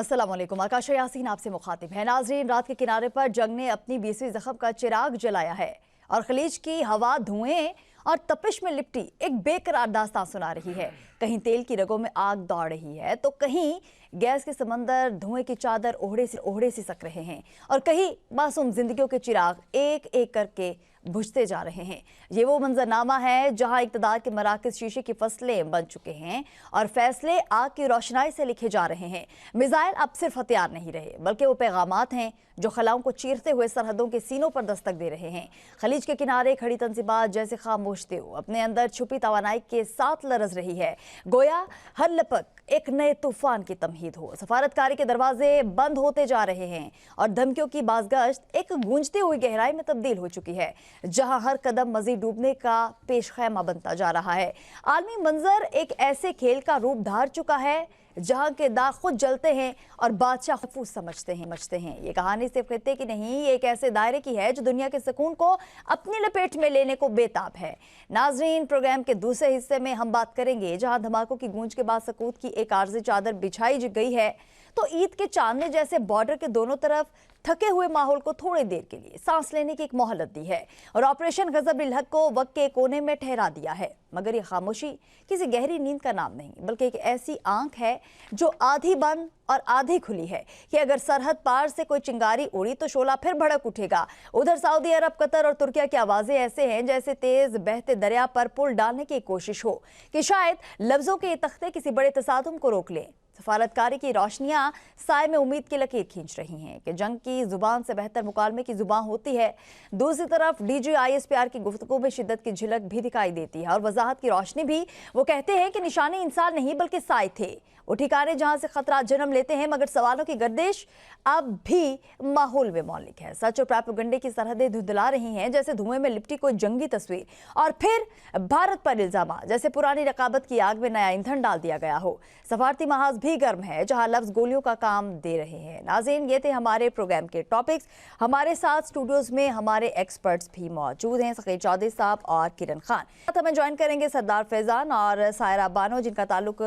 अस्सलाम वालेकुम। आकाशा यासीन आपसे मुखातिब है। नाजरीन, रात के किनारे पर जंग ने अपनी 20वीं जख्म का चिराग जलाया है और खलीज की हवा धुएं और तपिश में लिपटी एक बेकरार दास्तां सुना रही है। कहीं तेल की रगों में आग दौड़ रही है तो कहीं गैस के समंदर धुएं की चादर ओढ़े सिसक रहे हैं और कहीं मासूम जिंदगियों के चिराग एक एक करके बुझते जा रहे हैं। ये वो मंजरनामा है जहां इक़्तिदार के मराकज़ शीशे की फसलें बन चुके हैं और फैसले आग की रोशनाई से लिखे जा रहे हैं। मिसाइल अब सिर्फ हथियार नहीं रहे बल्कि वो पैगामात हैं जो खलाओं को चीरते हुए सरहदों के सीनों पर दस्तक दे रहे हैं। खलीज के किनारे खड़ी तंजीबात जैसे खामोश देव अपने अंदर छुपी तवानाई के साथ लरज रही है, गोया हर लपक एक नए तूफान की तमहीद हो। सफारतकारी के दरवाजे बंद होते जा रहे हैं और धमकियों की बाज़गश्त एक गूंजती हुई गहराई में तब्दील हो चुकी है जहां हर कदम मजीद डूबने का पेश खैमा बनता जा रहा है। आलमी मंजर एक ऐसे खेल का रूप धार चुका है जहां के दाग खुद जलते हैं और बादशाह महफूज समझते हैं। ये कहानी सिर्फ खित्ते की नहीं, ये एक ऐसे दायरे की है जो दुनिया के सुकून को अपनी लपेट में लेने को बेताब है। नाजरीन, प्रोग्राम के दूसरे हिस्से में हम बात करेंगे जहां धमाकों की गूंज के बाद सकूत की एक आर्जी चादर बिछाई गई है तो ईद के चांदने जैसे बॉर्डर के दोनों तरफ थके हुए माहौल को थोड़ी देर के लिए सांस लेने की एक मोहलत दी है और ऑपरेशन गजब-उल हक को वक्त के कोने में ठहरा दिया है। मगर ये खामोशी किसी गहरी नींद का नाम नहीं बल्कि एक ऐसी आंख है जो आधी बंद और आधी खुली है कि अगर सरहद पार से कोई चिंगारी उड़ी तो शोला फिर भड़क उठेगा। उधर सऊदी अरब, कतर और तुर्किया की आवाजें ऐसे हैं जैसे तेज बहते दरिया पर पुल डालने की कोशिश हो कि शायद लफ्जों के ये तख्ते किसी बड़े तसादुम को रोक लें। सफारतकारी की रोशनियां साए में उम्मीद की लकीर खींच रही हैं कि जंग की जुबान से बेहतर मुकालमे की जुबान होती है। दूसरी तरफ DGISPR की गुफ्तगू में शिद्दत की झलक भी दिखाई देती है और वजाहत की रोशनी भी। वो कहते हैं कि निशाने इंसान नहीं बल्कि साए थे, वो ठिकाने जहां से खतरा जन्म लेते हैं मगर सवालों की गर्दिश अब भी माहौल में मौलिक है। सच और प्रोपेगेंडे की सरहदें धुंधला रही हैं जैसे धुएं में लिपटी कोई जंगी तस्वीर और फिर भारत पर इल्जाम जैसे पुरानी रकाबत की आग में नया ईंधन डाल दिया गया हो। सफारती महाज भी गर्म है जहां लफ्ज गोलियों का काम दे रहे हैं। नाज़रीन, ये थे हमारे प्रोग्राम के टॉपिक्स। हमारे साथ स्टूडियोज में हमारे एक्सपर्ट्स भी मौजूद हैं, सकीर चौधरी साहब और किरण खान। हमें ज्वाइन करेंगे सरदार फैजान और सायरा बानो जिनका ताल्लुक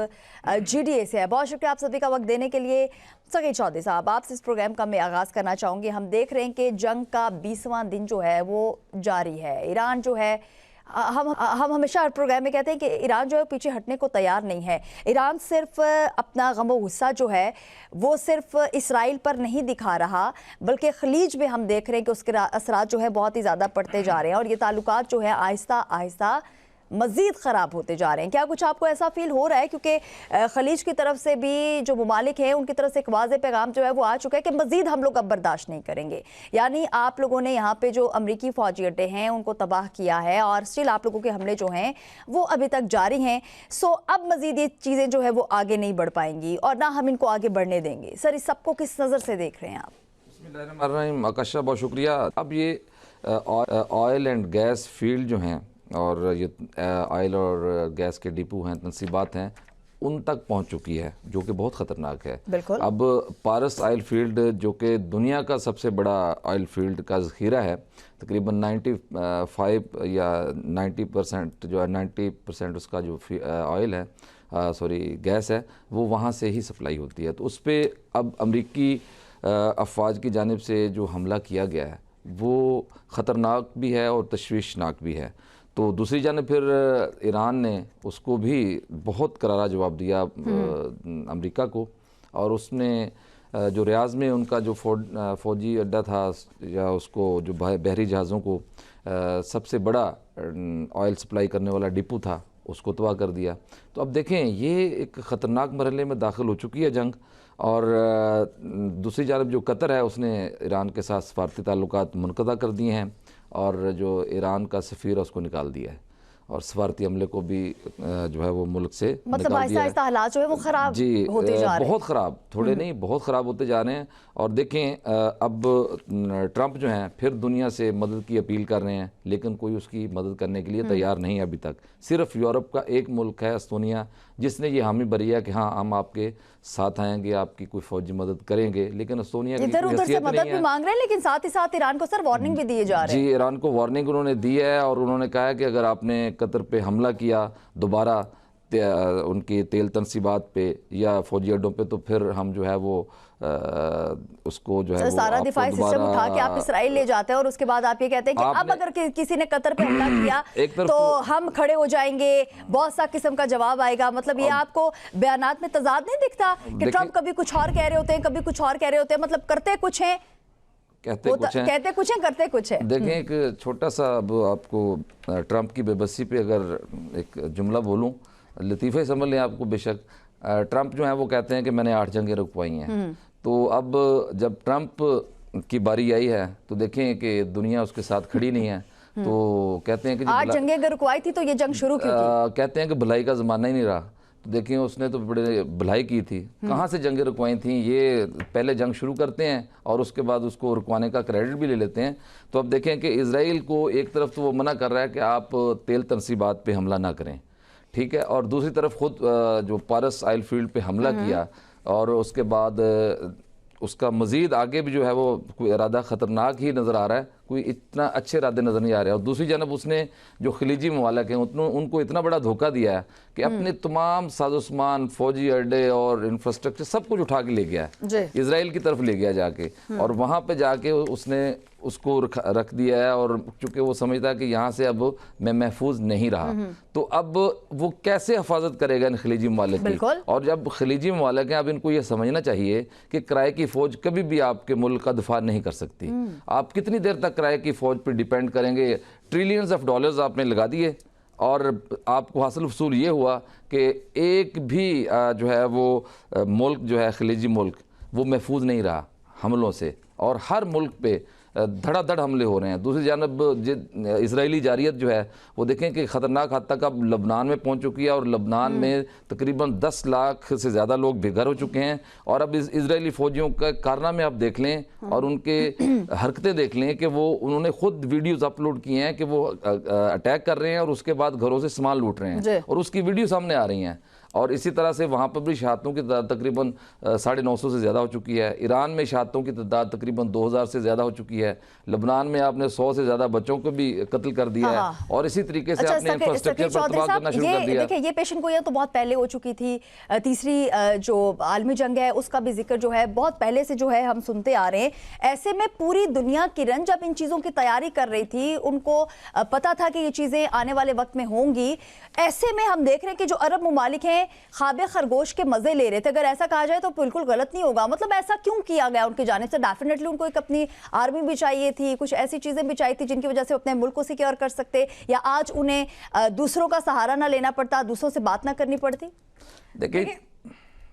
GDA से है। बहुत शुक्रिया आप सभी का वक्त देने के लिए। सकीर चौधरी साहब, आपसे इस प्रोग्राम का मैं आगाज करना चाहूंगी। हम देख रहे हैं कि जंग का 20वां दिन जो है वो जारी है। ईरान जो है, हम हमेशा हर प्रोग्राम में कहते हैं कि ईरान जो है पीछे हटने को तैयार नहीं है। ईरान सिर्फ अपना गम व गुस्सा जो है वो सिर्फ इसराइल पर नहीं दिखा रहा बल्कि खलीज में हम देख रहे हैं कि उसके असरात जो है बहुत ही ज़्यादा पड़ते जा रहे हैं और ये ताल्लुकात जो है आहिस्ता आहिस्ता मज़ीद ख़राब होते जा रहे हैं। क्या कुछ आपको ऐसा फील हो रहा है, क्योंकि खलीज की तरफ से भी जो ममालिक हैं उनकी तरफ से एक वाज़ेह पैगाम जो है वो आ चुका है कि मज़ीद हम लोग अब बर्दाश्त नहीं करेंगे। यानी आप लोगों ने यहाँ पे जो अमरीकी फ़ौजी अड्डे हैं उनको तबाह किया है और स्टिल आप लोगों के हमले जो हैं वो अभी तक जारी हैं। सो अब मज़ीद ये चीज़ें जो है वो आगे नहीं बढ़ पाएंगी और ना हम इनको आगे बढ़ने देंगे। सर, इस सबको किस नज़र से देख रहे हैं आप? बिस्मिल्लाहिर्रहमानिर्रहीम। आकाशा, बहुत शुक्रिया। अब ये ऑयल एंड गैस फील्ड जो हैं और ये ऑयल और गैस के डिपो हैं, तनसीबात हैं, उन तक पहुंच चुकी है जो कि बहुत ख़तरनाक है। बिल्कुल। अब पारस ऑयल फील्ड जो कि दुनिया का सबसे बड़ा ऑयल फील्ड का ज़ख़ीरा है, तकरीबन 95 या 90% जो है 90% उसका जो ऑयल है गैस है वो वहाँ से ही सप्लाई होती है। तो उस पर अब अमरीकी अफवाज की जानिब से जो हमला किया गया है वो ख़तरनाक भी है और तशवीशनाक भी है। तो दूसरी जानिब फिर ईरान ने उसको भी बहुत करारा जवाब दिया अमेरिका को, और उसने जो रियाज़ में उनका जो फ़ौजी अड्डा था या उसको जो बहरी जहाज़ों को सबसे बड़ा ऑयल सप्लाई करने वाला डिपो था उसको तबाह कर दिया। तो अब देखें, ये एक ख़तरनाक मरहले में दाखिल हो चुकी है जंग। और दूसरी जानब जो कतर है उसने ईरान के साथ सफारती ताल्लुकात मुनक़ता कर दिए हैं और जो ईरान का सफ़ीर है उसको निकाल दिया है और सफारती हमले को भी जो है वो मुल्क से मतलब आहिस्ता हालात जो है वो ख़राब होते जा रहे हैं। बहुत ख़राब, थोड़े नहीं बहुत ख़राब होते जा रहे हैं। और देखें, अब ट्रंप जो हैं फिर दुनिया से मदद की अपील कर रहे हैं लेकिन कोई उसकी मदद करने के लिए तैयार नहीं है अभी तक। सिर्फ यूरोप का एक मुल्क है एस्तोनिया जिसने ये हामी भरी है कि हाँ हम आपके साथ आएंगे, आपकी कोई फौजी मदद करेंगे, लेकिन एस्तोनिया की इधर उधर से मदद भी मांग रहे हैं लेकिन साथ ही साथ ईरान को सर वार्निंग भी दिए जा रहे हैं। जी, ईरान को वार्निंग उन्होंने दी है और उन्होंने कहा है कि अगर आपने कतर पे हमला किया दोबारा उनकी तेल तनसीबात पे या फौजी अड्डों पे, तो फिर हम जो है वो उसको जो है वो सारा दिफाई सिस्टम उठा के आप इसराइल ले जाते हैं और उसके बाद आप ये कहते हैं कि अब अगर किसी ने कतर पे हमला किया तो हम खड़े हो जाएंगे, बहुत सा किस्म का जवाब आएगा। मतलब ये आपको बयानात में तजाद नहीं दिखता कि ट्रंप कभी कुछ और कह रहे होते हैं, कभी कुछ और कह रहे होते हैं, मतलब करते कुछ हैं, कहते कुछ हैं, करते कुछ हैं। देखें एक छोटा सा अब आपको ट्रंप की बेबसी पे अगर एक जुमला बोलूं, लतीफ़े समझ लें आपको, बेशक ट्रंप जो है वो कहते हैं कि मैंने 8 जंगें रुकवाई हैं। तो अब जब ट्रंप की बारी आई है तो देखें कि दुनिया उसके साथ खड़ी नहीं है, तो कहते हैं कि 8 जंगें अगर रुकवाई थी तो ये जंग शुरू क्यों की? कहते हैं कि भलाई का ज़माना ही नहीं रहा। तो देखिए उसने तो बड़े भलाई की थी, कहाँ से जंगें रुकवाई थी, ये पहले जंग शुरू करते हैं और उसके बाद उसको रुकवाने का क्रेडिट भी ले लेते हैं। तो अब देखें कि इजराइल को एक तरफ तो वो मना कर रहा है कि आप तेल तनसीबात पे हमला ना करें, ठीक है, और दूसरी तरफ खुद जो पारस आयल फील्ड पे हमला किया और उसके बाद उसका मज़ीद आगे भी जो है वो कोई इरादा ख़तरनाक ही नज़र आ रहा है, कोई इतना अच्छे इरादे नज़र नहीं आ रहे। और दूसरी जानब उसने जो खलीजी ममालिक हैं उनको इतना बड़ा धोखा दिया है कि अपने तमाम साजोसामान, फौजी अड्डे और इंफ्रास्ट्रक्चर सब कुछ उठा के ले गया है, इजराइल की तरफ ले गया जाके, और वहाँ पे जाके उसने उसको रख दिया है। और चूँकि वो समझता है कि यहाँ से अब मैं महफूज नहीं रहा, तो अब वो कैसे हिफाजत करेगा इन खलीजी ममालिक की। और जब खलीजी ममालिक हैं, अब इनको ये समझना चाहिए कि किराए की फ़ौज कभी भी आपके मुल्क का दिफा नहीं कर सकती। आप कितनी देर तक किराए की फ़ौज पर डिपेंड करेंगे? ट्रिलियंस ऑफ डॉलर्स आपने लगा दिए और आपको हासिल वसूल ये हुआ कि एक भी जो है वो मुल्क जो है खलीजी मुल्क वो महफूज नहीं रहा हमलों से, और हर मुल्क पे धड़ाधड़ हमले हो रहे हैं। दूसरी जानब इजरायली जारियत जो है वो देखें कि ख़तरनाक हद तक अब लबनान में पहुंच चुकी है और लबनान में तकरीबन 10 लाख से ज़्यादा लोग बेघर हो चुके हैं। और अब इजरायली फ़ौजियों का कारनामे आप देख लें और उनके हरकतें देख लें कि वो उन्होंने खुद वीडियोज़ अपलोड किए हैं कि वो अटैक कर रहे हैं और उसके बाद घरों से सामान लूट रहे हैं और उसकी वीडियो सामने आ रही हैं। और इसी तरह से वहाँ पर भी शहादतों की तादाद तकरीबन 950 से ज़्यादा हो चुकी है। ईरान में शहादतों की तादाद तकरीबन 2000 से ज़्यादा हो चुकी है। लबनान में आपने 100 से ज़्यादा बच्चों को भी कत्ल कर दिया है और इसी तरीके से आपने इंफ्रास्ट्रक्चर पर तबाह करना शुरू कर दिया। देखिए ये पेशन गोइयां तो बहुत पहले हो चुकी थी, तीसरी जो आलमी जंग है उसका भी जिक्र जो है बहुत पहले से जो है हम सुनते आ रहे हैं। ऐसे में पूरी दुनिया किरण जब इन चीज़ों की तैयारी कर रही थी, उनको पता था कि ये चीज़ें आने वाले वक्त में होंगी। ऐसे में हम देख रहे हैं कि जो अरब ममालिक हैं ख्वाबे खरगोश के मजे ले रहे थे, अगर ऐसा कहा जाए तो बिल्कुल गलत नहीं होगा। मतलब ऐसा क्यों किया गया उनकी जानिब से? डेफिनेटली उनको एक अपनी आर्मी भी चाहिए थी, कुछ ऐसी चीजें भी चाहिए थी जिनकी वजह से अपने मुल्क को सिक्योर कर सकते, या आज उन्हें दूसरों का सहारा ना लेना पड़ता, दूसरों से बात ना करनी पड़ती। देखिए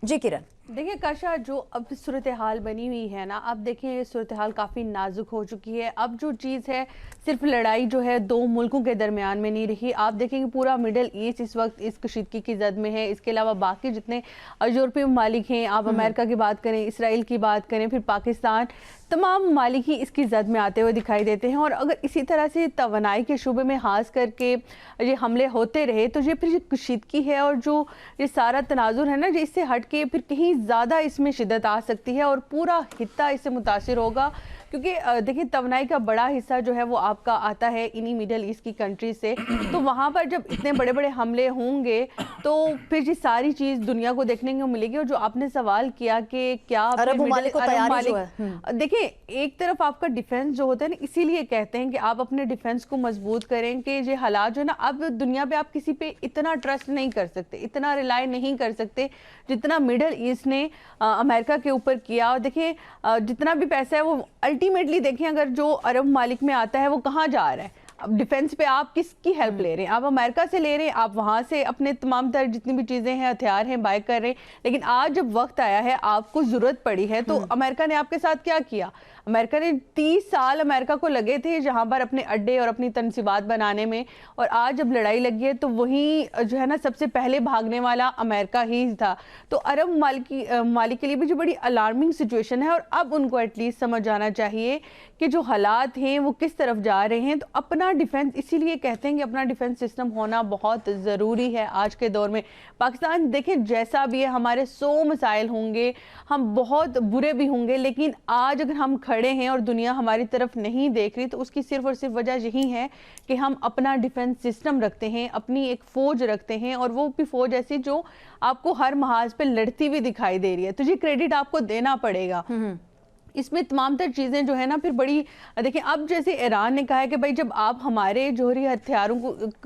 जी किरण, देखिए काशा, जो अब सूरत हाल बनी हुई है ना, अब देखिए सूरत हाल काफ़ी नाजुक हो चुकी है। अब जो चीज़ है सिर्फ लड़ाई जो है दो मुल्कों के दरमियान में नहीं रही। आप देखेंगे पूरा मिडल ईस्ट इस वक्त इस कशीदगी की जद में है। इसके अलावा बाकी जितने यूरोपीय ममालिक हैं, आप अमेरिका की बात करें, इसराइल की बात करें, फिर पाकिस्तान, तमाम ममालिक ही इसकी जद में आते हुए दिखाई देते हैं। और अगर इसी तरह से तवानाई के शुबे में खास करके ये हमले होते रहे तो ये फिर कशीदगी है और जो ये सारा तनाजुर है ना, जो इससे हट के फिर कहीं ज़्यादा इसमें शिद्दत आ सकती है और पूरा खित्ता इससे मुतासिर होगा। क्योंकि देखिए तवानाई का बड़ा हिस्सा जो है वो आपका आता है इन्हीं मिडल ईस्ट की कंट्री से। तो वहाँ पर जब इतने बड़े बड़े हमले होंगे तो फिर ये सारी चीज़ दुनिया को देखने को मिलेगी। और जो आपने सवाल किया कि क्या अरब ममालिक को तैयारी जो है, देखिए एक तरफ आपका डिफेंस जो होता है ना, इसीलिए कहते हैं कि आप अपने डिफेंस को मजबूत करें कि ये हालात जो है ना, अब दुनिया पे आप किसी पे इतना ट्रस्ट नहीं कर सकते, इतना रिलाय नहीं कर सकते जितना मिडल ईस्ट ने अमेरिका के ऊपर किया। और देखिए जितना भी पैसा है वो अल्टीमेटली देखें अगर जो अरब ममालिक में आता है वो कहाँ जा रहा है। अब डिफेंस पे आप किसकी हेल्प ले रहे हैं? आप अमेरिका से ले रहे हैं, आप वहाँ से अपने तमाम तरह जितनी भी चीज़ें हैं, हथियार हैं, बाय कर रहे हैं। लेकिन आज जब वक्त आया है, आपको ज़रूरत पड़ी है, तो अमेरिका ने आपके साथ क्या किया? अमेरिका ने 30 साल अमेरिका को लगे थे जहाँ पर अपने अड्डे और अपनी तनसीबात बनाने में, और आज जब लड़ाई लगी है तो वहीं जो है ना सबसे पहले भागने वाला अमेरिका ही था। तो अरब ममालिक के लिए भी जो बड़ी अलार्मिंग सिचुएशन है, और अब उनको एटलीस्ट समझ आना चाहिए कि जो हालात हैं वो किस तरफ जा रहे हैं। तो अपना अपना डिफेंस, इसीलिए कहते हैं कि अपना डिफेंस सिस्टम होना बहुत ज़रूरी है आज के दौर में। पाकिस्तान देखें जैसा भी है, हमारे 100 मसाइल होंगे, हम बहुत बुरे भी होंगे, लेकिन आज अगर हम खड़े हैं और दुनिया हमारी तरफ नहीं देख रही तो उसकी सिर्फ और सिर्फ वजह यही है कि हम अपना डिफेंस सिस्टम रखते हैं, अपनी एक फ़ौज रखते हैं, और वो भी फ़ौज ऐसी जो आपको हर महाज पे लड़ती हुई दिखाई दे रही है। तो ये क्रेडिट आपको देना पड़ेगा। इसमें तमाम तर चीज़ें जो है ना फिर बड़ी, देखिए अब जैसे ईरान ने कहा है कि भाई जब आप हमारे जोहरी हथियारों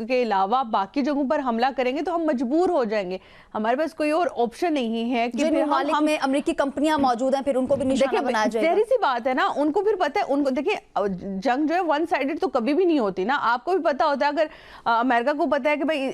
के अलावा बाकी जगहों पर हमला करेंगे तो हम मजबूर हो जाएंगे, हमारे पास कोई और ऑप्शन नहीं है कि फिर हम में अमेरिकी कंपनियां मौजूद हैं, फिर उनको भी निशाना बनाया जाएगा। जहरी सी बात है ना, उनको फिर पता है, उनको देखिए जंग जो है वन साइडेड तो कभी भी नहीं होती ना। आपको भी पता होता है, अगर अमेरिका को पता है कि भाई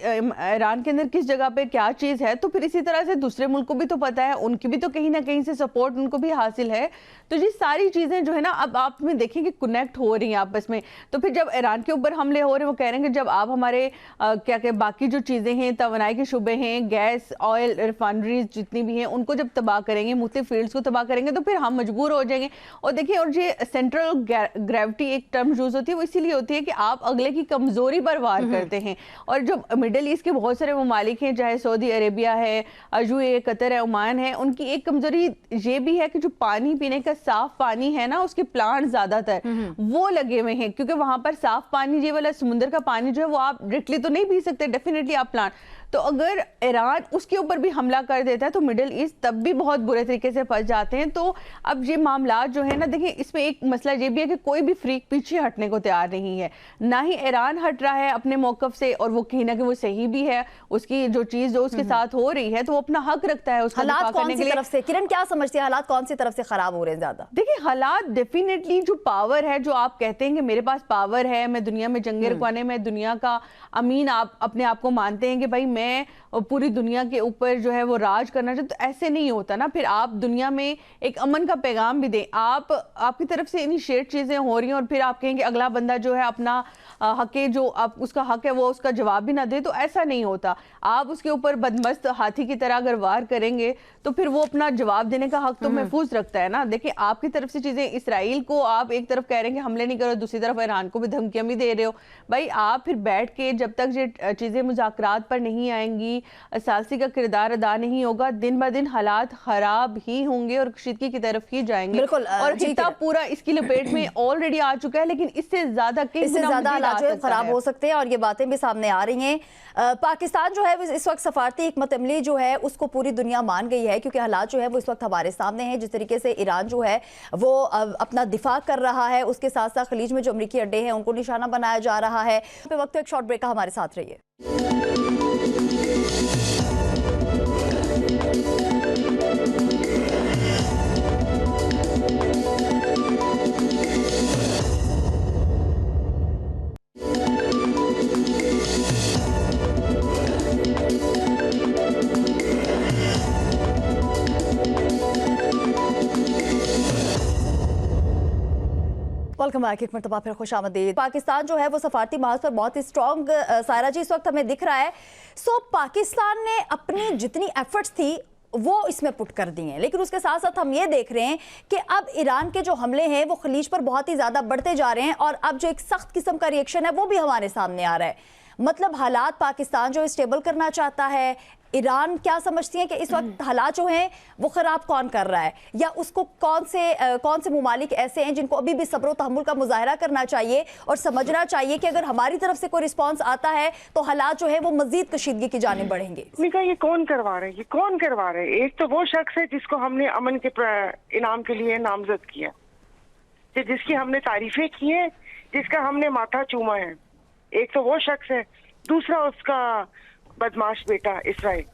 ईरान के अंदर किस जगह पे क्या चीज़ है, तो फिर इसी तरह से दूसरे मुल्क को भी तो पता है, उनकी भी तो कहीं ना कहीं से सपोर्ट उनको भी हासिल है। तो ये सारी चीजें जो है ना अब आप में देखें कि कनेक्ट हो रही हैं आपस में। तो फिर जब ईरान के ऊपर हमले हो रहे हैं, वो कह रहे हैं कि जब आप हमारे क्या क्या बाकी जो चीजें हैं, तवानाई के शुबे हैं, गैस ऑयल रिफाइनरीज जितनी भी हैं, उनको जब तबाह करेंगे, मुख्तलिफ फील्ड्स को तबाह करेंगे, तो फिर हम मजबूर हो जाएंगे। और देखिए, और ये सेंट्रल ग्रेविटी एक टर्म यूज होती है, वो इसीलिए होती है कि आप अगले की कमजोरी पर वार करते हैं। और जो मिडिल ईस्ट के बहुत सारे ममालिक हैं, चाहे सऊदी अरेबिया है, यूएई, कतर है, ओमान है, उनकी एक कमजोरी ये भी है कि जो पानी पीने का साफ पानी है ना, उसके प्लांट ज्यादातर वो लगे हुए हैं, क्योंकि वहां पर साफ पानी, ये वाला समुद्र का पानी जो है वो आप डायरेक्टली तो नहीं पी सकते, डेफिनेटली आप प्लांट। तो अगर ईरान उसके ऊपर भी हमला कर देता है तो मिडिल ईस्ट तब भी बहुत बुरे तरीके से फंस जाते हैं। तो अब ये मामला जो है ना, देखिए इसमें एक मसला ये भी है कि कोई भी फ्रीक पीछे हटने को तैयार नहीं है, ना ही ईरान हट रहा है अपने मौकफ से, और वो कहीं ना कहीं वो सही भी है, उसकी जो चीज जो उसके साथ हो रही है तो वो अपना हक रखता है उसका हालात कौन सी तरफ से, किरण क्या समझती है, हालात कौन सी तरफ से खराब हो रहे हैं ज्यादा? देखिए हालात डेफिनेटली जो पावर है, जो आप कहते हैं कि मेरे पास पावर है, मैं दुनिया में जंगे रुकवाने में दुनिया का अमीन आप अपने आप को मानते हैं कि भाई मैं पूरी दुनिया के ऊपर जो है वो राज करना चाहिए, तो ऐसे नहीं होता ना। फिर आप दुनिया में एक अमन का पैगाम भी दें, आपकी तरफ से इनिशिएट चीजें हो रही हैं और फिर आप कहेंगे अगला बंदा जो है अपना हक है, जो आप उसका हक है वो उसका जवाब भी ना दे, तो ऐसा नहीं होता। आप उसके ऊपर बदमस्त हाथी की तरह अगर वार करेंगे तो फिर वो अपना जवाब देने का हक तो महफूज रखता है ना। देखिए आपकी तरफ से चीजें, इसराइल को आप एक तरफ कह रहे हैं कि हमले नहीं करो, दूसरी तरफ ईरान को भी धमकियां भी दे रहे हो। भाई आप फिर बैठ के जब तक ये चीजें मुज़ाकरात पर नहीं आएंगी, सालसी का किरदार अदा नहीं होगा, दिन ब दिन हालात खराब ही होंगे और कशीदगी की तरफ ही जाएंगे। बिल्कुल, और खिताब पूरा इसकी लपेट में ऑलरेडी आ चुका है, लेकिन इससे ज्यादा हालात खराब हो सकते हैं और ये बातें भी सामने आ रही हैं। पाकिस्तान जो है इस वक्त सफारती हिकमत अमली जो है उसको पूरी दुनिया मान गई है, क्योंकि हालात जो है वो इस वक्त हमारे सामने हैं। जिस तरीके से ईरान जो है वो अपना दिफा कर रहा है, उसके साथ साथ खलीज में जो अमरीकी अड्डे हैं उनको निशाना बनाया जा रहा है। वक्त एक शॉर्ट ब्रेक का, हमारे साथ रहिए। वेलकम बैक, एक मरतबा फिर खुश आमदीद। पाकिस्तान जो है वो सफारती महाज पर बहुत ही स्ट्रॉन्ग सायरा जी इस वक्त हमें दिख रहा है। सो पाकिस्तान ने अपनी जितनी एफर्ट्स थी वो इसमें पुट कर दी हैं, लेकिन उसके साथ साथ हम ये देख रहे हैं कि अब ईरान के जो हमले हैं वो खलीज पर बहुत ही ज़्यादा बढ़ते जा रहे हैं, और अब जो एक सख्त किस्म का रिएक्शन है वो भी हमारे सामने आ रहा है। मतलब हालात पाकिस्तान जो स्टेबल करना चाहता है, ईरान क्या समझती है कि इस वक्त हालात जो हैं वो ख़राब कौन कर रहा है, या उसको कौन से ममालिक ऐसे हैं जिनको अभी भी सब्र व तहम्मुल का मुजाहरा करना चाहिए और समझना चाहिए कि अगर हमारी तरफ से कोई रिस्पॉन्स आता है तो हालात जो है वो मजीद कशीदगी की जानिब बढ़ेंगे। ये कौन करवा रहे हैं, ये कौन करवा रहे हैं? एक तो वो शख्स है जिसको हमने अमन के इनाम के लिए नामजद किया, जिसकी हमने तारीफें की हैं, जिसका हमने माथा चूमा है। एक तो वो शख्स है, दूसरा उसका बदमाश बेटा इसराइल,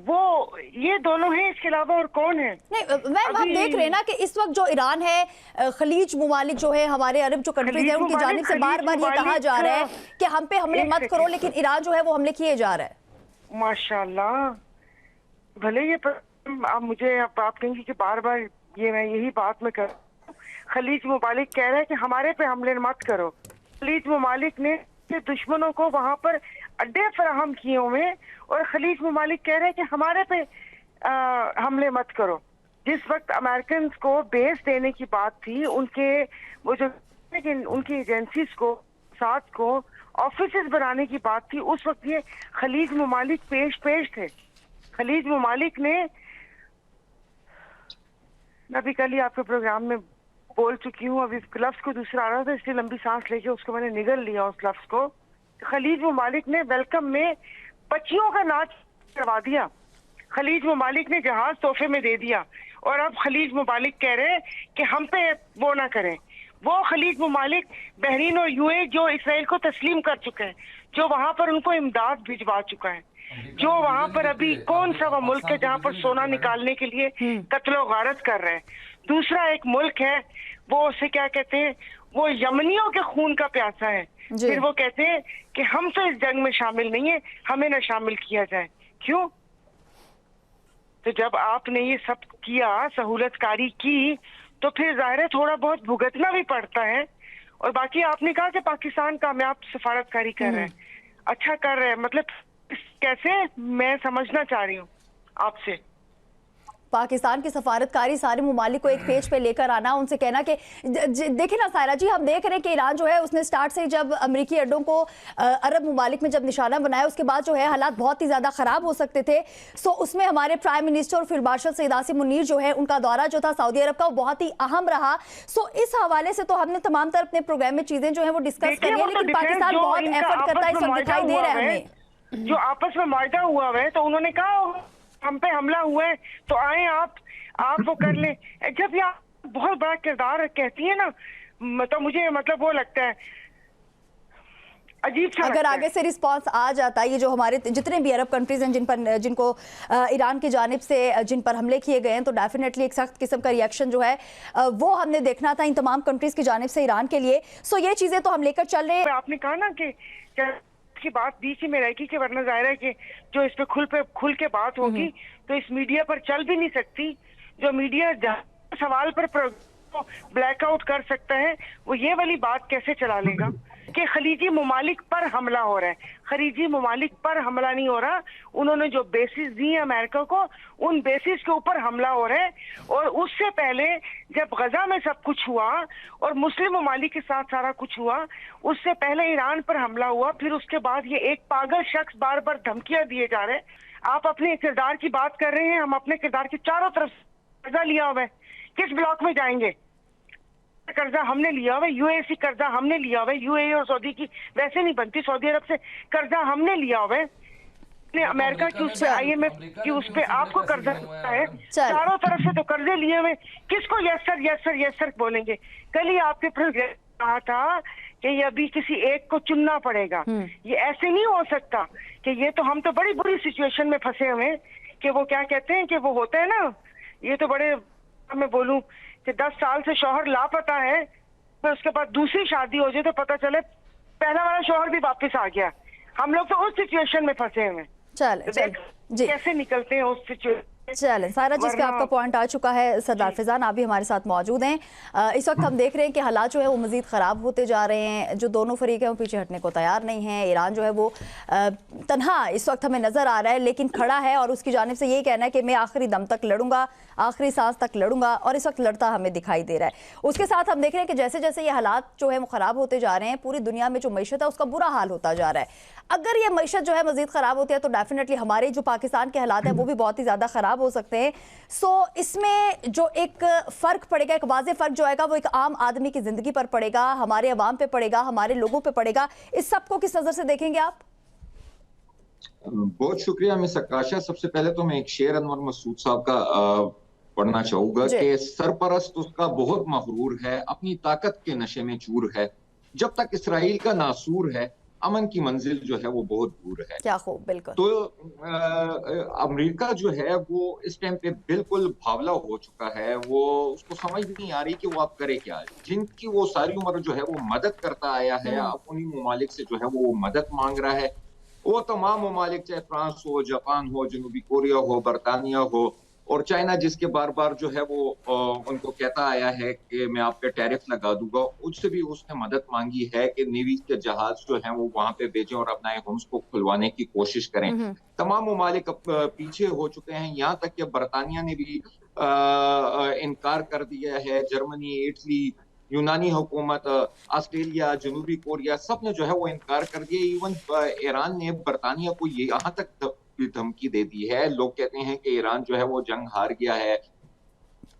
वो ये दोनों हैं। इसके अलावा और कौन है? नहीं मैम, हम देख रहे हैं ना कि इस वक्त जो ईरान है, खलीज ममालिक जो है, हमारे अरब जो कंट्रीज है, उनकी जानिब से बार बार ये कहा जा रहा है कि हम पे हमले मत करो, लेकिन ईरान जो है वो हमले किए जा रहा है। माशाल्लाह, भले ये आप मुझे आप कहेंगे कि बार बार ये मैं यही बात में कर, खलीज ममालिक कह रहा है कि हमारे पे हमले मत करो। खलीज ममालिक ने दुश्मनों को वहां पर अड्डे फराहम किए हुए, और खलीज ममालिक कह रहे हैं कि हमारे पे हमले मत करो। जिस वक्त अमेरिकन को बेस देने की बात थी, उनके वो जो उनकी एजेंसीज को मोसाद को ऑफिसेस बनाने की बात थी, उस वक्त ये खलीज ममालिक पेश थे। खलीज ममालिक ने, मैं अभी कल ही आपके प्रोग्राम में बोल चुकी हूँ, अभी लफ्ज को दूसरा आ रहा था इसलिए लंबी सांस लेके उसको मैंने निगल लिया उस लफ्ज को। खलीज ममालिक ने वेलकम में बच्चियों का नाच करवा दिया, खलीज ममालिक ने जहाज तोहफे में दे दिया, और अब खलीज ममालिक कह रहे हैं कि हम पे वो ना करें। वो खलीज ममालिक बहरीन और यूए जो इसराइल को तस्लीम कर चुके हैं, जो वहां पर उनको इमदाद भिजवा चुका है, जो वहां पर अभी कौन सा वो मुल्क है जहां पर सोना निकालने के लिए कत्लो गारत कर रहे हैं। दूसरा एक मुल्क है, वो उसे क्या कहते हैं, वो यमनियों के खून का प्यासा है। फिर वो कहते हैं कि हम तो इस जंग में शामिल नहीं है, हमें ना शामिल किया जाए। क्यों? तो जब आपने ये सब किया, सहूलतकारी की, तो फिर जाहिर है थोड़ा बहुत भुगतना भी पड़ता है। और बाकी आपने कहा कि पाकिस्तान कामयाब सफारतकारी कर रहे हैं, अच्छा कर रहे हैं, मतलब कैसे, मैं समझना चाह रही हूँ आपसे। पाकिस्तान की सफारतकारी सारे ममालिक को एक पेज पे लेकर आना, उनसे कहना कि देखिए ना सायरा जी, हम देख रहे हैं कि ईरान जो है उसने स्टार्ट से जब अमेरिकी अड्डों को अरब ममालिक में जब निशाना बनाया, उसके बाद जो है हालात बहुत ही ज़्यादा ख़राब हो सकते थे। सो उसमें हमारे प्राइम मिनिस्टर और फील्ड मार्शल सईद आसिम मुनीर जो है, उनका दौरा जो था सऊदी अरब का, वो बहुत ही अहम रहा। सो इस हवाले से तो हमने तमाम तरह अपने प्रोग्राम में चीज़ें जो है वो डिस्कस करी है, लेकिन पाकिस्तान बहुत एफर्ट करता है, इस वक्त दिखाई दे रहा है हमें। जो आपस में मुआहदा हुआ है, तो उन्होंने कहा हम पे हमला हुआ है तो आए आप वो कर लें। जब ये बहुत बड़ा किरदार कहती है ना, तो मुझे मतलब वो लगता है अजीब सा। अगर आगे से रिस्पांस आ जाता है, ये जो हमारे जितने भी अरब कंट्रीज हैं जिनको ईरान की जानिब से जिन पर हमले किए गए हैं, तो डेफिनेटली एक सख्त किस्म का रिएक्शन जो है वो हमने देखना था इन तमाम कंट्रीज की जानिब से ईरान के लिए। सो ये चीजें तो हम लेकर चल रहे हैं। आपने कहा ना कि की बात बीच में रहेगी कि वरना जाहिर है कि जो इस पे खुल के बात होगी तो इस मीडिया पर चल भी नहीं सकती। जो मीडिया सवाल पर ब्लैकआउट कर सकता है, वो ये वाली बात कैसे चला लेगा कि खलीजी ममालिक पर हमला हो रहा है। खलीजी ममालिक पर हमला नहीं हो रहा, उन्होंने जो बेसिस दी है अमेरिका को, उन बेसिस के ऊपर हमला हो रहा है। और उससे पहले जब गजा में सब कुछ हुआ और मुस्लिम ममालिक के साथ सारा कुछ हुआ, उससे पहले ईरान पर हमला हुआ, फिर उसके बाद ये एक पागल शख्स बार बार धमकियां दिए जा रहे हैं। आप अपने किरदार की बात कर रहे हैं, हम अपने किरदार की चारों तरफ कर्जा लिया हुआ है। किस ब्लॉक में जाएंगे? कर्जा हमने लिया हुआ है, यूएई से कर्जा हमने लिया हुआ है, यूएई और सऊदी की वैसे नहीं बनती, सऊदी अरब से कर्जा हमने लिया हुआ है, अमेरिका की उस पे, IMF की उस पे आपको कर्जा है, चारों तरफ से तो कर्जे लिए हुए। किसको yes sir yes sir yes sir बोलेंगे? कल ही आपके प्रोग्राम कहा था कि ये अभी किसी एक को चुनना पड़ेगा। ये ऐसे नहीं हो सकता कि ये तो हम तो बड़ी बुरी सिचुएशन में फंसे हुए हैं कि वो क्या कहते हैं कि वो होता है ना, ये तो बड़े, मैं बोलूं कि 10 साल से शौहर लापता है, तो उसके बाद दूसरी शादी हो जाए तो पता चले पहला वाला शौहर भी वापस आ गया। हम लोग तो उस सिचुएशन में फंसे हुए हैं। चल जी, कैसे निकलते हैं उस सिचुएशन? चलें सारा चीज़ पे आपका पॉइंट आ चुका है। सरदार फिजान, आप भी हमारे साथ मौजूद हैं। इस वक्त हम देख रहे हैं कि हालात जो है वो मज़ीद ख़राब होते जा रहे हैं। जो दोनों फरीक हैं वो पीछे हटने को तैयार नहीं है। ईरान जो है वो तन्हा इस वक्त हमें नज़र आ रहा है, लेकिन खड़ा है और उसकी जानिब से यही कहना है कि मैं आखिरी दम तक लड़ूंगा, आखिरी सांस तक लड़ूंगा, और इस वक्त लड़ता हमें दिखाई दे रहा है। उसके साथ हम देख रहे हैं कि जैसे जैसे ये हालात जो है वो ख़राब होते जा रहे हैं, पूरी दुनिया में जो मईशत है उसका बुरा हाल होता जा रहा है। अगर ये मईशत जो है मज़ीद ख़राब होती है तो डेफिनेटली हमारे जो पाकिस्तान के हालात हैं वो भी बहुत ही ज़्यादा ख़राब हो सकते हैं। सो इसमें जो एक फ़र्क पड़ेगा, एक वाज़ेह फ़र्क जो आएगा वो एक आम आदमी की ज़िंदगी पर पड़ेगा, हमारे अवाम पे पड़ेगा, हमारे लोगों पे पड़ेगा। इस सब को किस नज़र से देखेंगे आप? बहुत शुक्रिया मिस आकाशा। सबसे पहले तो मैं एक शेर अनवर मसूद साहब का पढ़ना चाहूंगा कि सरपरस्त उसका बहुत मगरूर है, अपनी ताकत के नशे में चूर है, जब तक इसराइल का नासूर है, अमन की मंजिल जो है वो बहुत दूर है। क्या खूब, बिल्कुल। तो अमेरिका जो है वो इस टाइम पे बिल्कुल भावला हो चुका है। वो उसको समझ नहीं आ रही कि वो अब करे क्या। जिनकी वो सारी उम्र जो है वो मदद करता आया है, अब उन्हीं ममालिक से जो है वो मदद मांग रहा है। वो तमाम ममालिक, चाहे फ्रांस हो, जापान हो, जनूबी कोरिया हो, बरतानिया हो, और चाइना जिसके बार बार जो है वो उनको कहता आया है कि मैं आप पे टैरिफ लगा दूंगा, उससे भी उसने मदद मांगी है कि नेवी के जहाज जो हैं वो वहां पे भेजें और अपना होम्स को खुलवाने की कोशिश करें। तमाम ममालिक पीछे हो चुके हैं, यहाँ तक कि बरतानिया ने भी इनकार कर दिया है, जर्मनी, इटली, यूनानी हुकूमत, ऑस्ट्रेलिया, जनूबी कोरिया, सब ने जो है वो इनकार कर दिया। इवन ईरान ने बरतानिया को ये यहाँ तक धमकी दे दी है, लोग कहते हैं कि ईरान जो है वो जंग हार गया है।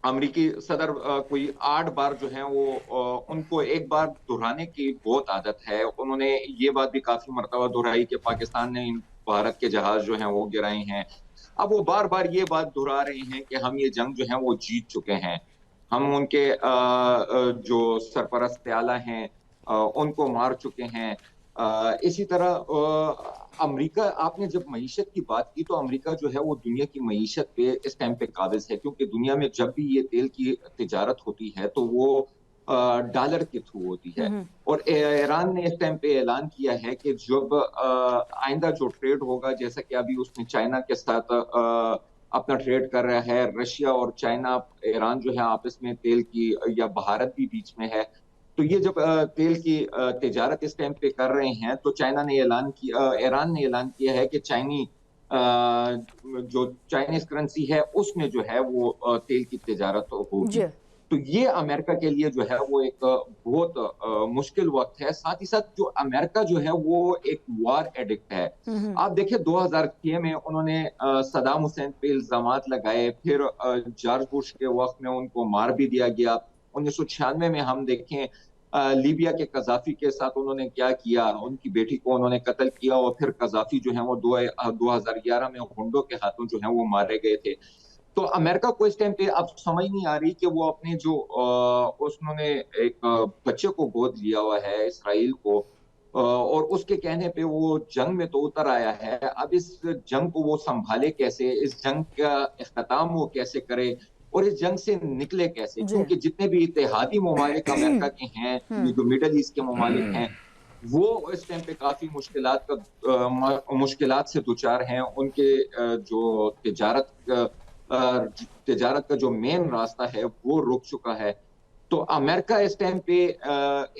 अमेरिकी सदर कोई 8 बार जो है वो उनको एक बार दोहराने की बहुत आदत है। उन्होंने ये बात भी काफी मर्तबा दोहराई कि पाकिस्तान ने भारत के जहाज जो हैं वो गिराए हैं। अब वो बार बार ये बात दोहरा रहे हैं कि हम ये जंग जो है वो जीत चुके हैं, हम उनके जो सरपरस्त आला हैं उनको मार चुके हैं। इसी तरह अमेरिका, आपने जब मईशत की बात की तो अमेरिका जो है वो दुनिया की मईशत पे इस टाइम पे काबिज है, क्योंकि दुनिया में जब भी ये तेल की तिजारत होती है तो वो डॉलर के थ्रू होती है। और ईरान ने इस टाइम पे ऐलान किया है कि जब आइंदा जो ट्रेड होगा, जैसा कि अभी उसने चाइना के साथ अपना ट्रेड कर रहा है, रशिया और चाइना, ईरान जो है आपस में तेल की, या भारत भी बीच में है, तो ये जब तेल की तिजारत इस टाइम पे कर रहे हैं तो ईरान ने ऐलान किया है कि जो चाइनीज करेंसी है उसमें जो है वो तेल की तिजारत होगी। तो ये अमेरिका के लिए जो है वो एक बहुत मुश्किल वक्त है। साथ ही साथ जो अमेरिका जो है वो एक वार एडिक्ट है। आप देखिए 2006 में उन्होंने सदाम हुसैन पे इल्जामात लगाए, फिर जॉर्ज बुश के वक्त में उनको मार भी दिया गया। 1996 में हम देखें लीबिया के कजाफी के साथ उन्होंने क्या किया, उनकी बेटी को उन्होंने कत्ल किया, और फिर कजाफी जो है वो 2011 में हुंडो के हाथों जो है वो मारे गए थे। तो अमेरिका को इस टाइम पे अब समझ नहीं आ रही कि वो अपने जो उन्होंने एक बच्चे को गोद लिया हुआ है इसराइल को, और उसके कहने पे वो जंग में तो उतर आया है, अब इस जंग को वो संभाले कैसे, इस जंग का इख्तिताम वो कैसे करे और इस जंग से निकले कैसे, क्योंकि जितने भी इत्तेहादी ममालिक अमेरिका के हैं, जो मिडल ईस्ट के ममालिक हैं, वो इस टाइम पे काफी मुश्किलात से दुचार हैं। उनके जो तिजारत का जो मेन रास्ता है वो रुक चुका है। तो अमेरिका इस टाइम पे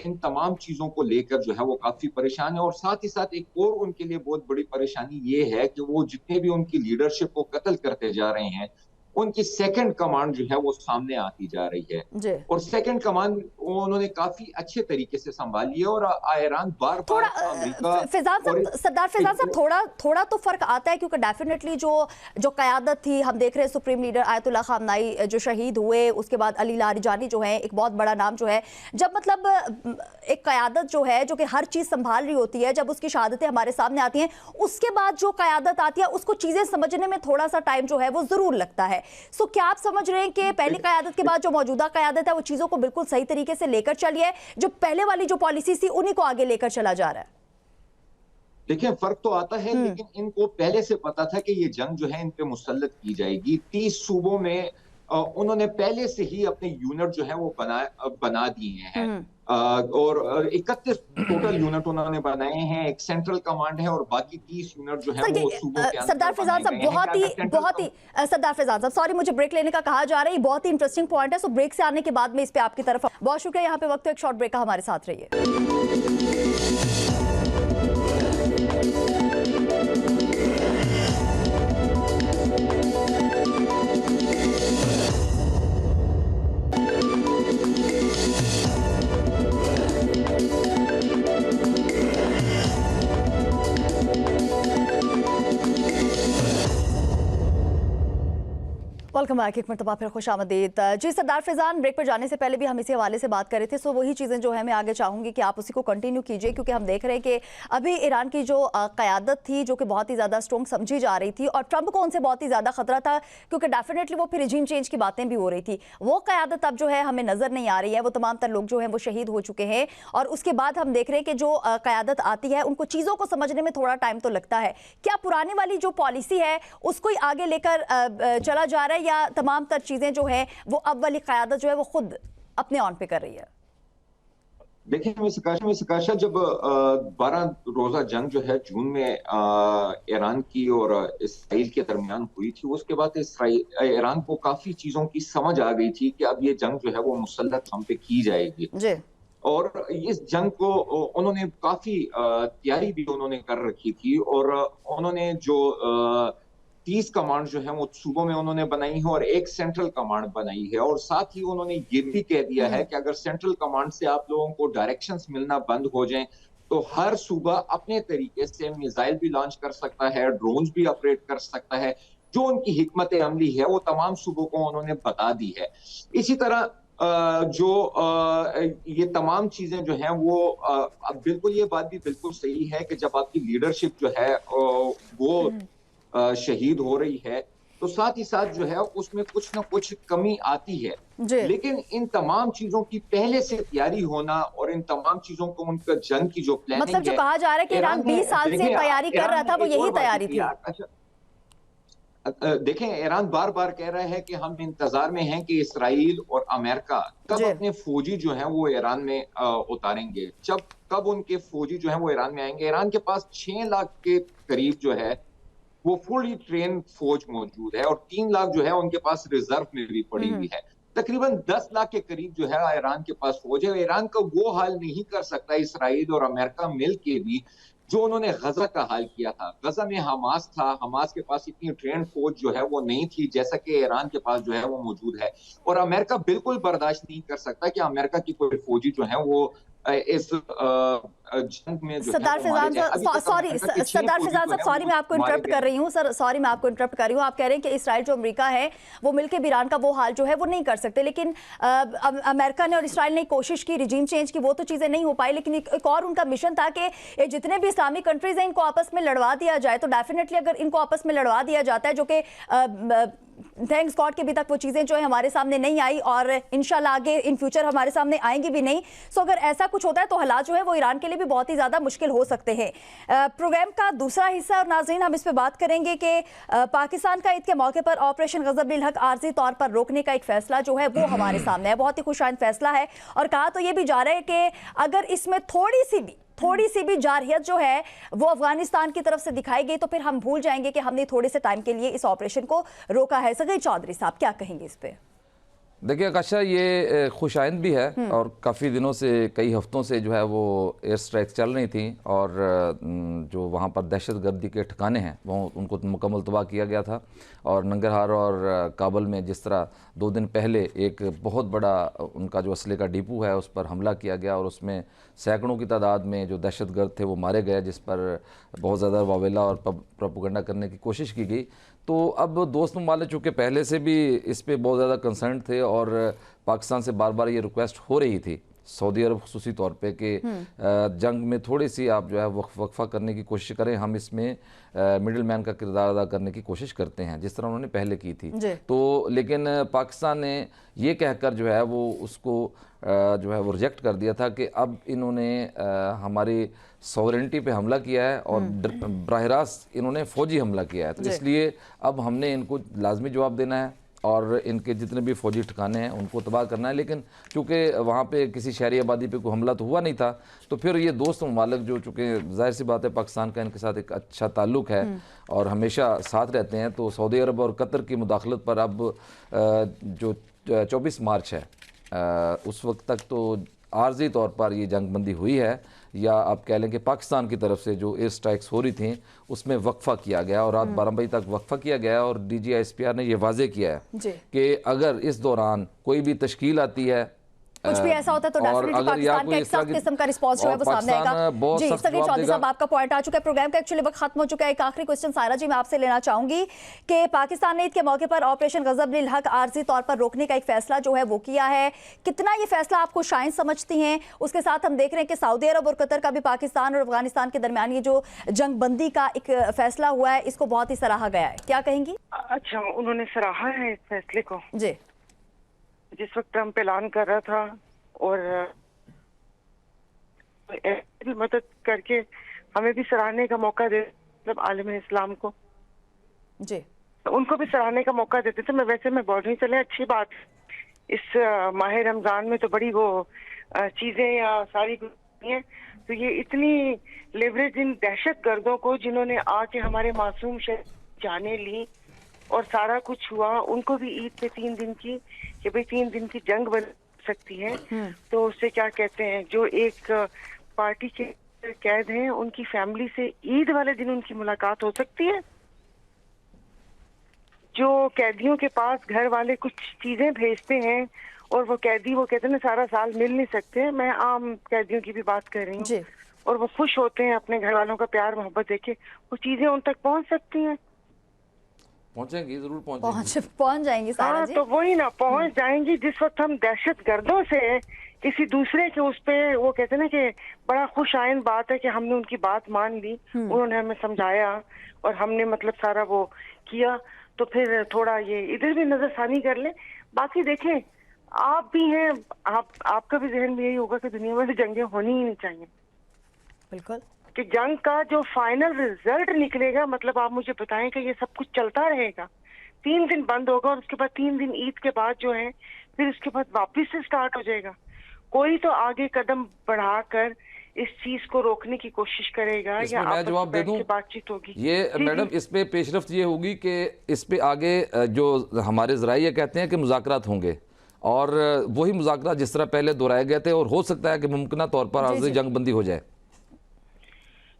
इन तमाम चीजों को लेकर जो है वो काफी परेशान है। और साथ ही साथ एक और उनके लिए बहुत बड़ी परेशानी ये है कि वो जितने भी उनकी लीडरशिप को कत्ल करते जा रहे हैं, उनकी सेकंड कमांड जो है वो सामने आती जा रही है, और सेकंड कमांड उन्होंने काफी अच्छे तरीके से संभाली है। और ईरान बार बार सरदार फैजान साहब थोड़ा तो फर्क आता है, क्योंकि डेफिनेटली जो क़यादत थी, हम देख रहे हैं सुप्रीम लीडर आयतुल्लाह खामनाई जो शहीद हुए, उसके बाद अली लारिजानी जो है एक बहुत बड़ा नाम जो है, जब मतलब एक क़यादत जो है जो कि हर चीज संभाल रही होती है, जब उसकी शहादतें हमारे सामने आती हैं, उसके बाद जो क़यादत आती है उसको चीजें समझने में थोड़ा सा टाइम जो है वो जरूर लगता है। सो क्या आप समझ रहे हैं कि पहली क़यादत के बाद जो मौजूदा क़यादत है वो चीजों को बिल्कुल सही तरीके से लेकर चली है, जो पहले वाली जो पॉलिसी थी उन्हीं को आगे लेकर चला जा रहा है? देखिए फर्क तो आता है, लेकिन इनको पहले से पता था कि ये जंग जो है इन पे मुसल्लत की जाएगी। 30 सूबों में उन्होंने पहले से ही अपने यूनिट जो है वो बना दिए हैं, और 31 टोटल यूनिट उन्होंने बनाए हैं। एक सेंट्रल कमांड है और बाकी 30 यूनिट जो है वो सूबों के अंदर। सरदार फैजान साहब बहुत ही सरदार फैजान साहब सॉरी, मुझे ब्रेक लेने का कहा जा रहा है, बहुत ही इंटरेस्टिंग पॉइंट है। सो ब्रेक से आने के बाद में इस पे आपकी तरफ बहुत शुक्रिया। यहाँ पे वक्त एक शॉर्ट ब्रेक का, हमारे साथ रहिए। वेलकम बैक, एक मरतबा फिर खुश आमदीद। जी सरदार फैजान, ब्रेक पर जाने से पहले भी हम इसी हवाले से बात कर रहे थे, सो वही चीज़ें जो है मैं आगे चाहूँगी कि आप उसी को कंटिन्यू कीजिए, क्योंकि हम देख रहे हैं कि अभी ईरान की जो क़यादत थी जो कि बहुत ही ज़्यादा स्ट्रॉन्ग समझी जा रही थी, और ट्रंप को उनसे बहुत ही ज़्यादा खतरा था, क्योंकि डेफिनेटली वो फिर रिजीम चेंज की बातें भी हो रही थी। वो क़यादत अब जो है हमें नज़र नहीं आ रही है, वो तमाम तर लोग जो हैं वो शहीद हो चुके हैं, और उसके बाद हम देख रहे हैं कि जो क़यादत आती है उनको चीज़ों को समझने में थोड़ा टाइम तो लगता है। क्या पुरानी वाली जो पॉलिसी है उसको ही आगे लेकर चला जा रहा है, या तमाम तर चीजें जो है वो अब वाली क़यादत जो है वो खुद अपने ऑन पे कर रही है? देखिए मिस जब 12 रोजा जंग जो है जून में ईरान की और इसराइल के दरमियान हुई थी, उसके बाद ईरान को काफी चीजों की समझ आ गई थी कि अब ये जंग जो है वो मुसल्लत हम पे की जाएगी जी। और इस जंग को उन्होंने काफी तैयारी भी उन्होंने कर रखी थी, और उन्होंने जो 30 कमांड जो है वो सूबों में उन्होंने बनाई है और एक सेंट्रल कमांड बनाई है। और साथ ही उन्होंने ये भी कह दिया है कि अगर सेंट्रल कमांड से आप लोगों को डायरेक्शंस मिलना बंद हो जाएं तो हर सूबा अपने तरीके से मिसाइल भी लॉन्च कर सकता है, ड्रोन्स भी ऑपरेट कर सकता है। जो उनकी हिकमत अमली है वो तमाम सूबों को उन्होंने बता दी है। इसी तरह ये तमाम चीजें जो हैं वो अब बिल्कुल ये बात भी बिल्कुल सही है कि जब आपकी लीडरशिप जो है वो शहीद हो रही है तो साथ ही साथ जो है उसमें कुछ ना कुछ कमी आती है। लेकिन इन तमाम चीजों की पहले से तैयारी होना और इन तमाम चीजों को उनका जंग की जो प्लानिंग मतलब जो कहा जा रहा है कि ईरान 20 साल से तैयारी कर रहा था, वो यही तैयारी थी। अच्छा देखें, ईरान बार बार कह रहा है कि हम इंतजार में हैं कि इसराइल और अमेरिका कब अपने फौजी जो हैं वो ईरान में उतारेंगे, कब उनके फौजी जो हैं वो ईरान में आएंगे। ईरान के पास 6 लाख के करीब जो है वो फुली ट्रेन फौज मौजूद है और 3 लाख जो है उनके पास रिजर्व में भी पड़ी हुई है। तकरीबन 10 लाख के करीब जो है ईरान के पास फौज है। ईरान का वो हाल नहीं कर सकता इसराइल और अमेरिका मिल के भी जो उन्होंने गजा का हाल किया था। गजा में हमास था, हमास के पास इतनी ट्रेन फौज जो है वो नहीं थी जैसा कि ईरान के पास जो है वो मौजूद है। और अमेरिका बिल्कुल बर्दाश्त नहीं कर सकता कि अमेरिका की कोई फौजी जो है वो इस जंग में जो सरदार फिजान साहब, सॉरी मैं आपको इंटरप्ट कर रही हूँ सर, सॉरी मैं आपको इंटरप्ट कर रही हूँ। आप कह रहे हैं कि इसराइल जो अमेरिका है वो मिलकर भी ईरान का वो हाल जो है वो नहीं कर सकते, लेकिन अमेरिका ने और इसराइल ने कोशिश की रिजीम चेंज की, वो तो चीज़ें नहीं हो पाई। लेकिन एक और उनका मिशन था कि जितने भी इस्लामिक कंट्रीज हैं इनको आपस में लड़वा दिया जाए। तो डेफिनेटली अगर इनको आपस में लड़वा दिया जाता है, जो कि थैंक्स गॉड के अभी तक वो चीज़ें जो है हमारे सामने नहीं आई और इंशाल्लाह आगे इन फ्यूचर हमारे सामने आएंगी भी नहीं। सो अगर ऐसा कुछ होता है तो हालात जो है वो ईरान के लिए भी बहुत ही ज़्यादा मुश्किल हो सकते हैं। प्रोग्राम का दूसरा हिस्सा और नाज़रीन हम इस पर बात करेंगे कि पाकिस्तान का ईद के मौके पर ऑपरेशन गज़ब-उल हक आर्जी तौर पर रोकने का एक फैसला जो है वो हमारे सामने है। बहुत ही खुशाइन फैसला है और कहा तो ये भी जा रहा है कि अगर इसमें थोड़ी सी भी जारहियत जो है वो अफगानिस्तान की तरफ से दिखाई गई तो फिर हम भूल जाएंगे कि हमने थोड़े से टाइम के लिए इस ऑपरेशन को रोका है। सगई चौधरी साहब क्या कहेंगे इस पे? देखिए आकाशा, ये खुशाइंद भी है और काफ़ी दिनों से, कई हफ्तों से जो है वो एयर स्ट्राइक चल रही थी और जो वहाँ पर दहशत गर्दी के ठिकाने हैं वो उनको मुकम्मल तबाह किया गया था। और नंगरहार और काबुल में जिस तरह 2 दिन पहले एक बहुत बड़ा उनका जो असले का डिपो है उस पर हमला किया गया और उसमें सैकड़ों की तादाद में जो दहशत गर्द थे वो मारे गए, जिस पर बहुत ज़्यादा वावेला और प्रोपेगेंडा करने की कोशिश की गई। तो अब दोस्त ममालिक चूँकि पहले से भी इस पे बहुत ज़्यादा कंसर्न थे और पाकिस्तान से बार बार ये रिक्वेस्ट हो रही थी, सऊदी अरब खुसूसी तौर पे कि जंग में थोड़ी सी आप जो है वक्फा करने की कोशिश करें, हम इसमें मिडिल मैन का किरदार अदा करने की कोशिश करते हैं जिस तरह उन्होंने पहले की थी। तो लेकिन पाकिस्तान ने ये कहकर जो है वो उसको जो है वो रिजेक्ट कर दिया था कि अब इन्होंने हमारी सॉवरेनिटी पे हमला किया है और बराह रास्त इन्होंने फ़ौजी हमला किया है। तो इसलिए अब हमने इनको लाजमी जवाब देना है और इनके जितने भी फ़ौजी ठिकाने हैं उनको तबाह करना है। लेकिन चूँकि वहाँ पे किसी शहरी आबादी पे कोई हमला तो हुआ नहीं था, तो फिर ये दोस्त ममालिक जो चूँकि ज़ाहिर सी बात है पाकिस्तान का इनके साथ एक अच्छा ताल्लुक़ है और हमेशा साथ रहते हैं, तो सऊदी अरब और कतर की मुदाखलत पर अब जो 24 मार्च है उस वक्त तक तो आर्जी तौर पर ये जंगबंदी हुई है, या आप कह लें कि पाकिस्तान की तरफ से जो एयर स्ट्राइक्स हो रही थी उसमें वक्फा किया गया और रात 12 बजे तक वक्फा किया गया। और DGISPR ने ये वाजे किया है कि अगर इस दौरान कोई भी तश्कील आती है, कुछ भी ऐसा होता है तो डेफिनेटली पाकिस्तान का एक सख्त किस्म का रिस्पांस जो है वो सामने आएगा। जी सगई चौधरी साहब, आपका पॉइंट आ चुका है। प्रोग्राम का एक्चुअली वक्त खत्म हो चुका है। एक आखिरी क्वेश्चन सायरा जी मैं आपसे लेना चाहूंगी कि पाकिस्तान ने ईद के मौके पर ऑपरेशन गज़ब-उल हक आर्जी तौर पर रोकने का एक फैसला जो है वो किया है, कितना ये फैसला आप खुशाइन समझती हैं? उसके साथ हम देख रहे हैं कि सऊदी अरब और कतर का भी पाकिस्तान और अफगानिस्तान के दरमियान ये जो जंगबंदी का एक फैसला हुआ है इसको बहुत ही सराहा गया है, क्या कहेंगी? अच्छा, उन्होंने सराहा है इस फैसले को। जी, जिस वक्त ट्रम्प ऐलान कर रहा था और मदद करके हमें भी सराहने का मौका दे, मतलब आलम इस्लाम को जी उनको भी सराहने का मौका देते थे। मैं बोल रही चले अच्छी बात, इस माह रमजान में तो बड़ी वो चीजें या सारी हैं, तो ये इतनी लेवरेज इन दहशत गर्दों को जिन्होंने आके हमारे मासूम जाने ली और सारा कुछ हुआ, उनको भी ईद पे 3 दिन की कि भाई 3 दिन की जंग बन सकती है। तो उससे क्या कहते हैं, जो एक पार्टी के कैद हैं उनकी फैमिली से ईद वाले दिन उनकी मुलाकात हो सकती है। जो कैदियों के पास घर वाले कुछ चीजें भेजते हैं और वो कैदी वो कहते हैं ना सारा साल मिल नहीं सकते, मैं आम कैदियों की भी बात कर रही जी। हूँ, और वो खुश होते हैं अपने घर वालों का प्यार मोहब्बत देखे, वो चीजें उन तक पहुंच सकती हैं। पहुंचेंगी, जरूर पहुंचेंगी। पहुंच जाएंगी सायरा हाँ जी। तो वही ना पहुंच जाएंगी। जिस वक्त हम दहशत गर्दों से किसी दूसरे के उस पे वो कहते हैं ना कि बड़ा खुश आयन बात है कि हमने उनकी बात मान ली, उन्होंने हमें समझाया और हमने मतलब सारा वो किया, तो फिर थोड़ा ये इधर भी नजरसानी कर ले। बाकी देखें, आप भी हैं, आपका भी जहन में यही होगा कि दुनिया में तो जंगें होनी ही नहीं चाहिए। बिल्कुल। कि जंग का जो फाइनल रिजल्ट निकलेगा, मतलब आप मुझे बताएं कि ये सब कुछ चलता रहेगा, 3 दिन बंद होगा और उसके बाद 3 दिन ईद के बाद जो है फिर उसके बाद वापस से स्टार्ट हो जाएगा। कोई तो आगे कदम बढ़ाकर इस चीज को रोकने की कोशिश करेगा या मैं जवाब दे दूं, बातचीत होगी। ये मैडम इस पे पेशरफ्त ये होगी कि इस पे आगे जो हमारे ज़राए ये कहते हैं कि मुज़ाकरात होंगे और वही मुज़ाकरात जिस तरह पहले दोहराए गए थे, और हो सकता है कि मुमकिन तौर पर आर्ज़ी जंग बंदी हो जाए।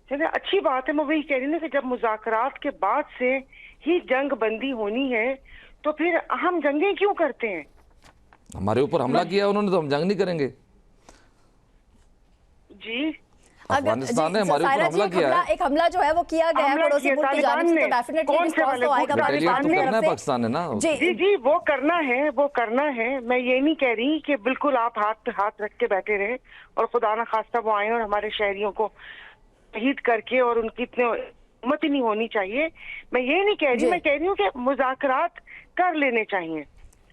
चलिए अच्छी बात है, मैं वही कह रही हूँ ना कि जब मुज़ाकरात के बाद से ही जंग बंदी होनी है तो फिर हम जंगें क्यों करते हैं? हमारे ऊपर हमला किया उन्होंने तो हम जंग नहीं करेंगे जी। अफगानिस्तान ने हमारे ऊपर हमला किया है। एक हमला जो है वो किया गया है पड़ोसी मुल्क की जानिब से, तो डेफिनेटली कौन से रिस्पांस वाले तो आएगा रिटेलिएट तो करना है पाकिस्तान ने ना। जी जी जी वो करना है, वो करना है। मैं ये नहीं कह रही कि बिल्कुल आप हाथ पे हाथ रख के बैठे रहे और खुदा ना खास्ता वो आए और हमारे शहरियों को शहीद करके और उनकी इतने हिम्मत ही नहीं होनी चाहिए। मैं ये नहीं कह रही, मैं कह रही हूँ कि मुज़ाकरात कर लेने चाहिए।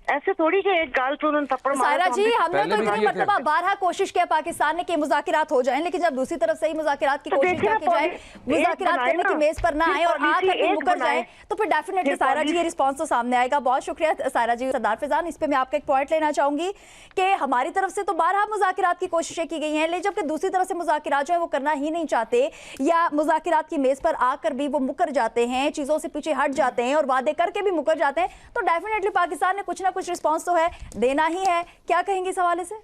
ऐसे थोड़ी कि एक गाल पे उन्होंने थप्पड़ मारा। सायरा जी, हमने तो पहले भी इतनी मरतबा बारहा कोशिश किया पाकिस्तान ने कि मुज़ाकिरात हो जाएं, लेकिन जब दूसरी तरफ से ही मुज़ाकिरात की कोशिश देखिए ना, की जाए, मुज़ाकिरात करने की मेज पर ना आए और आकर के मुकर जाए, तो फिर डेफिनेटली सायरा जी ये रिस्पांस तो सामने आएगा। बहुत शुक्रिया सायरा जी। सरदार फैजान, इस पे मैं आपका एक पॉइंट लेना चाहूंगी कि हमारी तरफ से तो बारहा मुज़ाकिरात की कोशिशें की गई हैं, लेकिन जबकि दूसरी तरफ से मुज़ाकिरात जो है वो करना ही नहीं चाहते या मुज़ाकिरात की मेज पर आकर भी वो मुकर जाते हैं, चीजों से पीछे हट जाते हैं और वादे करके भी मुकर जाते हैं, तो डेफिनेटली पाकिस्तान ने कुछ ना कुछ रिस्पांस तो है देना ही है। क्या कहेंगे इस हवाले से?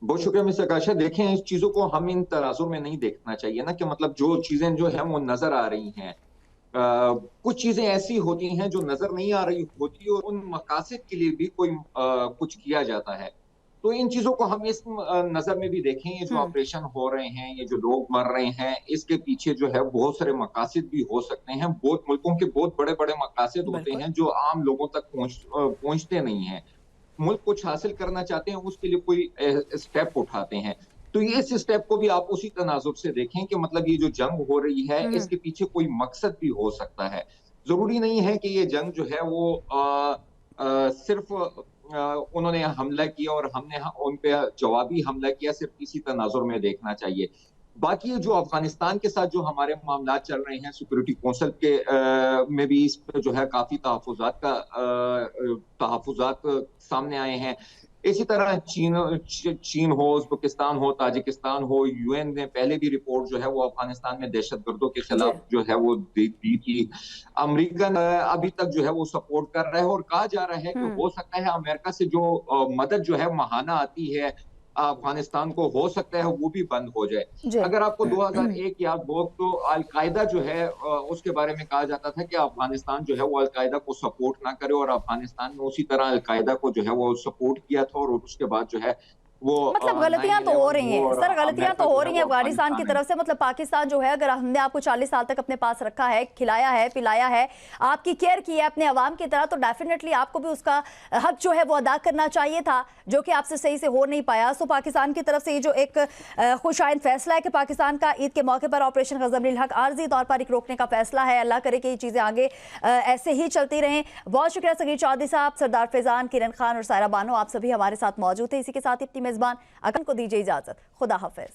बहुत शुक्रिया मिस्टर काशा। देखें, इस चीजों को हम इन तराजू में नहीं देखना चाहिए ना, कि मतलब जो चीजें जो है वो नजर आ रही हैं, कुछ चीजें ऐसी होती हैं जो नजर नहीं आ रही होती और उन मकासद के लिए भी कोई कुछ किया जाता है। तो इन चीजों को हम इस नजर में भी देखें, ये जो ऑपरेशन हो रहे हैं, ये जो लोग मर रहे हैं, इसके पीछे जो है बहुत सारे मकासद भी हो सकते हैं। बहुत मुल्कों के बहुत बड़े बड़े मकासद होते हैं जो आम लोगों तक पहुंचते नहीं हैं। मुल्क कुछ हासिल करना चाहते हैं, उसके लिए कोई स्टेप उठाते हैं, तो ये इस स्टेप को भी आप उसी तनाजुर से देखें कि मतलब ये जो जंग हो रही है इसके पीछे कोई मकसद भी हो सकता है। जरूरी नहीं है कि ये जंग जो है वो सिर्फ उन्होंने हमला किया और हमने उन पे जवाबी हमला किया, सिर्फ इसी तनाजुर में देखना चाहिए। बाकी जो अफगानिस्तान के साथ जो हमारे मामला चल रहे हैं, सिक्योरिटी काउंसिल के में भी इस पे जो है काफी तहफुजात सामने आए हैं। इसी तरह चीन हो, उज़्बेकिस्तान हो, ताजिकिस्तान हो, यूएन ने पहले भी रिपोर्ट जो है वो अफगानिस्तान में दहशतगर्दों के खिलाफ जो है वो दी थी। अमेरिका अभी तक जो है वो सपोर्ट कर रहा है और कहा जा रहा है कि हो सकता है अमेरिका से जो मदद जो है महाना आती है अफगानिस्तान को, हो सकता है वो भी बंद हो जाए। अगर आपको 2001 याद हो तो अलकायदा जो है उसके बारे में कहा जाता था कि अफगानिस्तान जो है वो अलकायदा को सपोर्ट ना करे, और अफगानिस्तान में उसी तरह अलकायदा को जो है वो सपोर्ट किया था, और उसके बाद जो है वो मतलब गलतियां तो हो रही हैं सर, गलतियां तो हो रही हैं अफगानिस्तान की तरफ से। मतलब पाकिस्तान जो है, अगर हमने आपको 40 साल तक अपने पास रखा है, खिलाया है, पिलाया है, आपकी केयर की है अपने अवाम की तरह, तो डेफिनेटली आपको भी उसका हक जो है वो अदा करना चाहिए था, जो कि आपसे सही से हो नहीं पाया। सो पाकिस्तान की तरफ से ये जो एक खुशाइन फैसला है कि पाकिस्तान का ईद के मौके पर ऑपरेशन ग़ज़ब-उल हक़ आर्जी तौर पर रोकने का फैसला है, अल्लाह करे कि ये चीज़ें आगे ऐसे ही चलती रहें। बहुत शुक्रिया सगीर चौधरी साहब, सरदार फैजान, किरण खान और सायरा बानो, आप सभी हमारे साथ मौजूद थे। इसी के साथ अपनी मेज़बान अकन को दीजिए इजाज़त। खुदा हाफ़िज़।